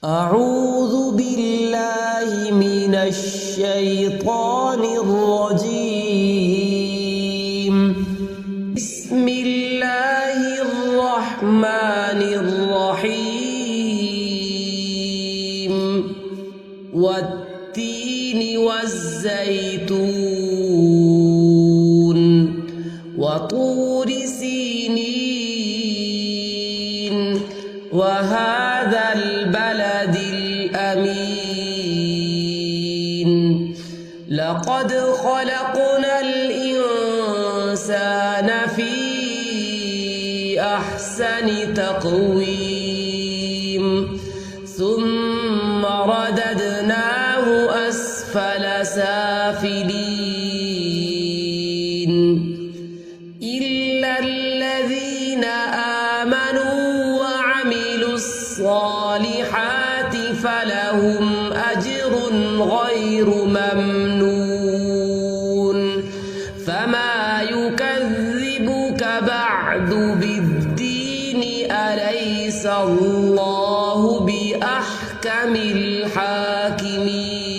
أعوذ بالله من الشيطان الرجيم. بسم الله الرحمن الرحيم. والتين والزيتون وطور سينين وهذا البلد الأمين. لقد خلقنا الإنسان في أحسن تقويم ثم رددناه أسفل سافلين إلا الذين آمنوا وعملوا الصالحات فلهم أجر غير ممنون. فما يكذبك بعد بالدين؟ أليس الله بأحكم الحاكمين؟